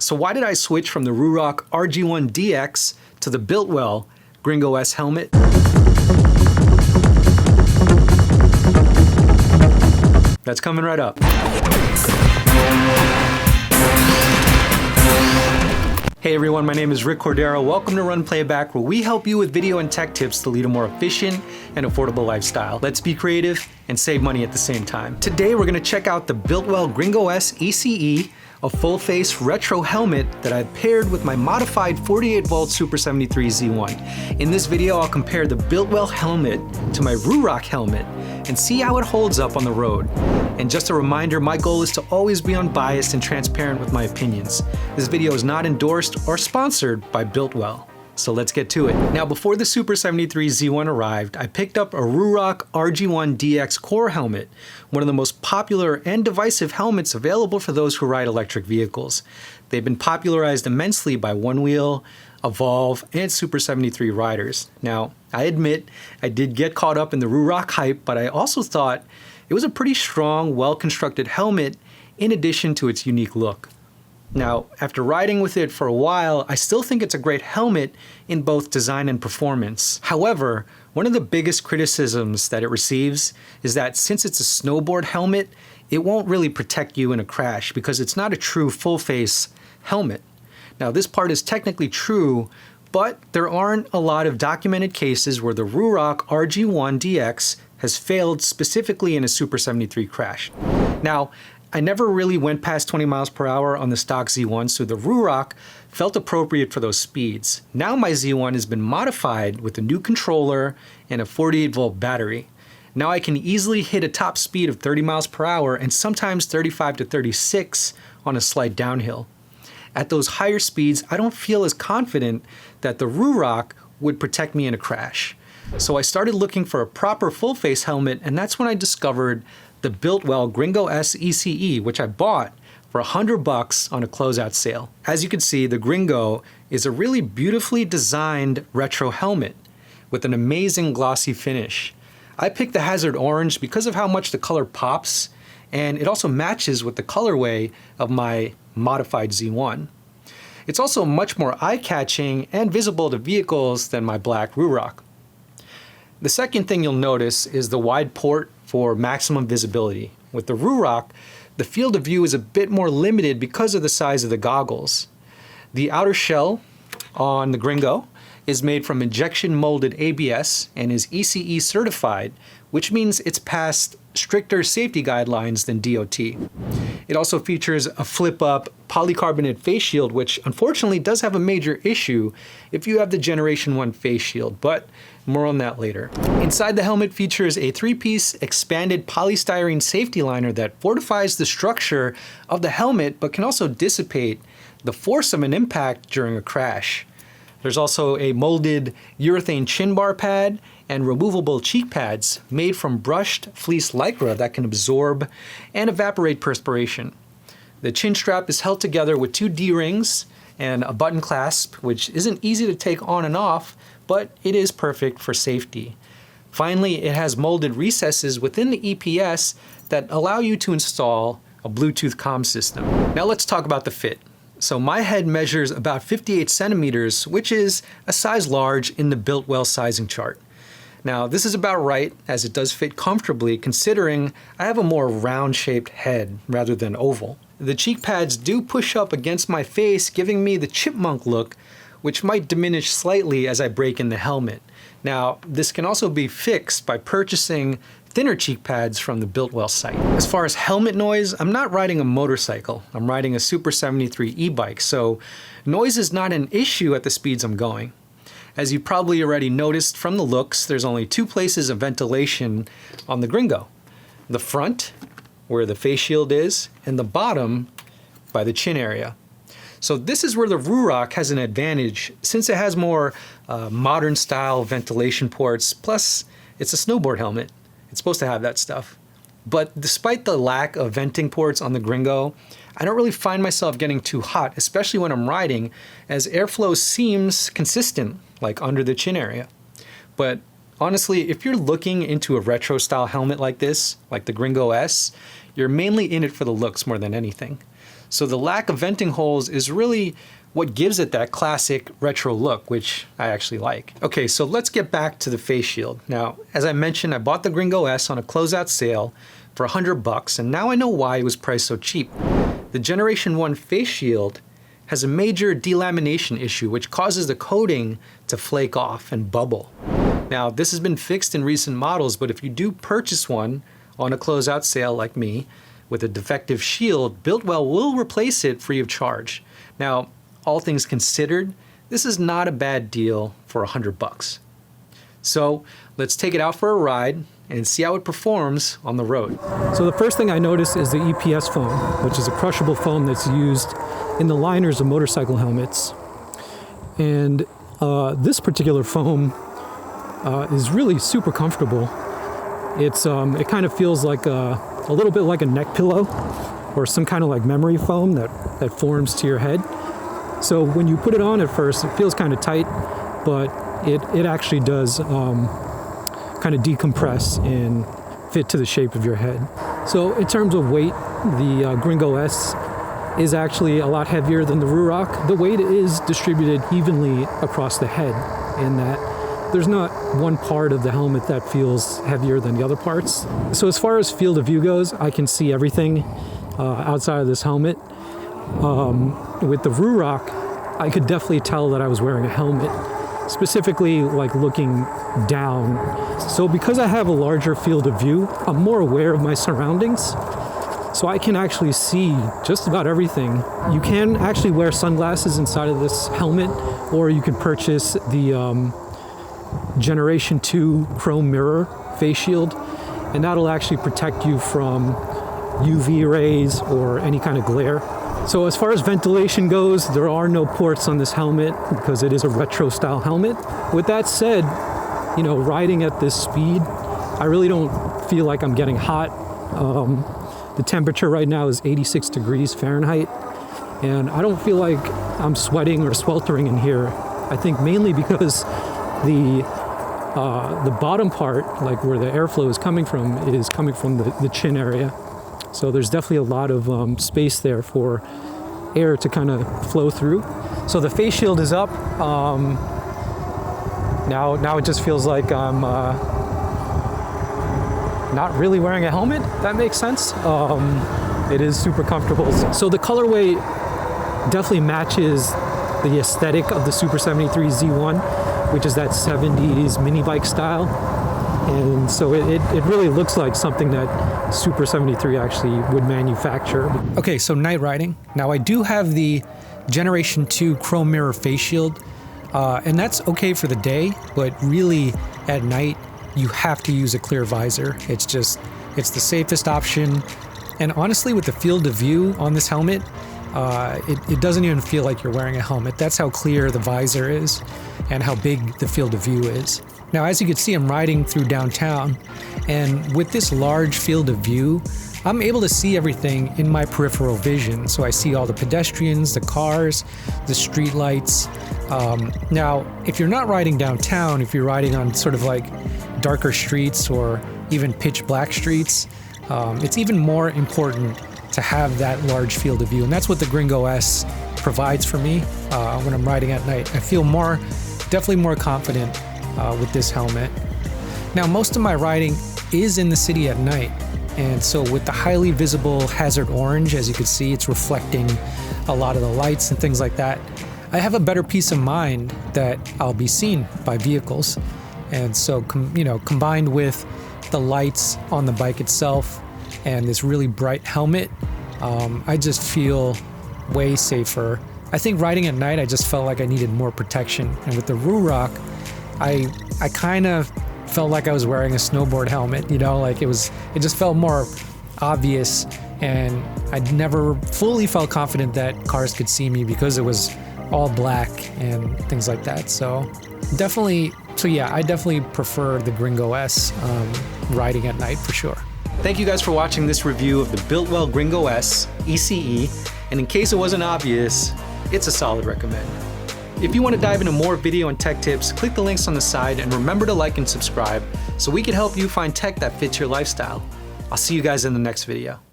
So why did I switch from the Ruroc RG1-DX to the Biltwell Gringo S helmet? That's coming right up. Hey everyone, my name is Rick Cordero. Welcome to RunPlayBack, where we help you with video and tech tips to lead a more efficient and affordable lifestyle. Let's be creative and save money at the same time. Today we're going to check out the Biltwell Gringo S ECE, a full-face retro helmet that I've paired with my modified 48-volt Super73 Z1. In this video, I'll compare the Biltwell helmet to my Ruroc helmet and see how it holds up on the road. And just a reminder, my goal is to always be unbiased and transparent with my opinions. This video is not endorsed or sponsored by Biltwell. So let's get to it. Now, before the Super73 Z1 arrived, I picked up a Ruroc RG1-DX core helmet, one of the most popular and divisive helmets available for those who ride electric vehicles. They've been popularized immensely by Onewheel, Evolve, and Super73 riders. Now, I admit I did get caught up in the Ruroc hype, but I also thought it was a pretty strong, well-constructed helmet in addition to its unique look. Now, after riding with it for a while, I still think it's a great helmet in both design and performance. However, one of the biggest criticisms that it receives is that since it's a snowboard helmet, it won't really protect you in a crash because it's not a true full-face helmet. Now, this part is technically true, but there aren't a lot of documented cases where the Ruroc RG1-DX has failed specifically in a Super73 crash. Now, I never really went past 20 miles per hour on the stock Z1, so the Ruroc felt appropriate for those speeds. Now my Z1 has been modified with a new controller and a 48-volt battery. Now I can easily hit a top speed of 30 miles per hour and sometimes 35 to 36 on a slight downhill. At those higher speeds, I don't feel as confident that the Ruroc would protect me in a crash. So I started looking for a proper full-face helmet, and that's when I discovered the Biltwell Gringo S ECE, which I bought for $100 on a closeout sale. As you can see, the Gringo is a really beautifully designed retro helmet with an amazing glossy finish. I picked the Hazard Orange because of how much the color pops, and it also matches with the colorway of my modified Z1. It's also much more eye-catching and visible to vehicles than my black Ruroc. The second thing you'll notice is the wide port for maximum visibility. With the Ruroc, the field of view is a bit more limited because of the size of the goggles. The outer shell on the Gringo is made from injection molded ABS and is ECE certified, which means it's passed stricter safety guidelines than DOT. It also features a flip-up polycarbonate face shield, which unfortunately does have a major issue if you have the Generation 1 face shield, but more on that later. Inside the helmet features a 3-piece expanded polystyrene safety liner that fortifies the structure of the helmet but can also dissipate the force of an impact during a crash. There's also a molded urethane chin bar pad and removable cheek pads made from brushed fleece lycra that can absorb and evaporate perspiration. The chin strap is held together with 2 D-rings and a button clasp, which isn't easy to take on and off, but it is perfect for safety. Finally, it has molded recesses within the EPS that allow you to install a Bluetooth comm system. Now let's talk about the fit. So my head measures about 58 centimeters, which is a size large in the Biltwell sizing chart. Now this is about right, as it does fit comfortably considering I have a more round-shaped head rather than oval. The cheek pads do push up against my face, giving me the chipmunk look, which might diminish slightly as I break in the helmet. Now, this can also be fixed by purchasing thinner cheek pads from the Biltwell site. As far as helmet noise, I'm not riding a motorcycle. I'm riding a Super73 e-bike, so noise is not an issue at the speeds I'm going. As you probably already noticed from the looks, there's only 2 places of ventilation on the Gringo. The front, where the face shield is, and the bottom by the chin area. So this is where the Ruroc has an advantage since it has more modern style ventilation ports, plus it's a snowboard helmet. It's supposed to have that stuff. But despite the lack of venting ports on the Gringo, I don't really find myself getting too hot, especially when I'm riding, as airflow seems consistent, like under the chin area. But honestly, if you're looking into a retro style helmet like this, like the Gringo S, you're mainly in it for the looks more than anything. So the lack of venting holes is really what gives it that classic retro look, which I actually like. Okay, so let's get back to the face shield. Now, as I mentioned, I bought the Gringo S on a closeout sale for $100, and now I know why it was priced so cheap. The Generation 1 face shield has a major delamination issue, which causes the coating to flake off and bubble. Now, this has been fixed in recent models, but if you do purchase one on a closeout sale like me with a defective shield, Biltwell will replace it free of charge. Now, all things considered, this is not a bad deal for $100. So let's take it out for a ride and see how it performs on the road. So the first thing I noticed is the EPS foam, which is a crushable foam that's used in the liners of motorcycle helmets. And this particular foam is really super comfortable. It kind of feels like a little bit like a neck pillow or some kind of like memory foam that forms to your head. So when you put it on at first, it feels kind of tight, but it actually does kind of decompress and fit to the shape of your head. So in terms of weight, the Gringo S is actually a lot heavier than the Ruroc. The weight is distributed evenly across the head in that there's not one part of the helmet that feels heavier than the other parts. So as far as field of view goes, I can see everything outside of this helmet. With the Ruroc, I could definitely tell that I was wearing a helmet, specifically like looking down. So because I have a larger field of view, I'm more aware of my surroundings. So I can actually see just about everything. You can actually wear sunglasses inside of this helmet, or you can purchase the Generation 2 chrome mirror face shield, and that'll actually protect you from UV rays or any kind of glare. So as far as ventilation goes, there are no ports on this helmet because it is a retro style helmet. With that said, you know, riding at this speed, I really don't feel like I'm getting hot. The temperature right now is 86 degrees Fahrenheit, and I don't feel like I'm sweating or sweltering in here. I think mainly because the bottom part, like where the airflow is coming from the chin area. So there's definitely a lot of space there for air to kind of flow through. So the face shield is up. Now it just feels like I'm not really wearing a helmet. That makes sense. It is super comfortable. So the colorway definitely matches the aesthetic of the Super73 Z1, which is that 70s mini bike style. And so it really looks like something that Super 73 actually would manufacture. Okay, so night riding. Now I do have the Generation 2 chrome mirror face shield, and that's okay for the day, but really at night you have to use a clear visor. It's the safest option. And honestly, with the field of view on this helmet, it doesn't even feel like you're wearing a helmet. That's how clear the visor is and how big the field of view is. Now, as you can see, I'm riding through downtown, and with this large field of view, I'm able to see everything in my peripheral vision. So I see all the pedestrians, the cars, the street lights. Now, if you're not riding downtown, if you're riding on sort of like darker streets or even pitch black streets, it's even more important to have that large field of view. And that's what the Gringo S provides for me when I'm riding at night. I feel definitely more confident with this helmet. Now, most of my riding is in the city at night, and so with the highly visible hazard orange, as you can see, it's reflecting a lot of the lights and things like that. I have a better peace of mind that I'll be seen by vehicles, and so combined with the lights on the bike itself and this really bright helmet, I just feel way safer. I think riding at night, I just felt like I needed more protection, and with the Ruroc, I kind of felt like I was wearing a snowboard helmet, like it just felt more obvious, and I never fully felt confident that cars could see me because it was all black and things like that. So yeah, I definitely prefer the Gringo S riding at night for sure. Thank you guys for watching this review of the Biltwell Gringo S ECE, and in case it wasn't obvious, it's a solid recommend. If you want to dive into more video and tech tips, click the links on the side and remember to like and subscribe so we can help you find tech that fits your lifestyle. I'll see you guys in the next video.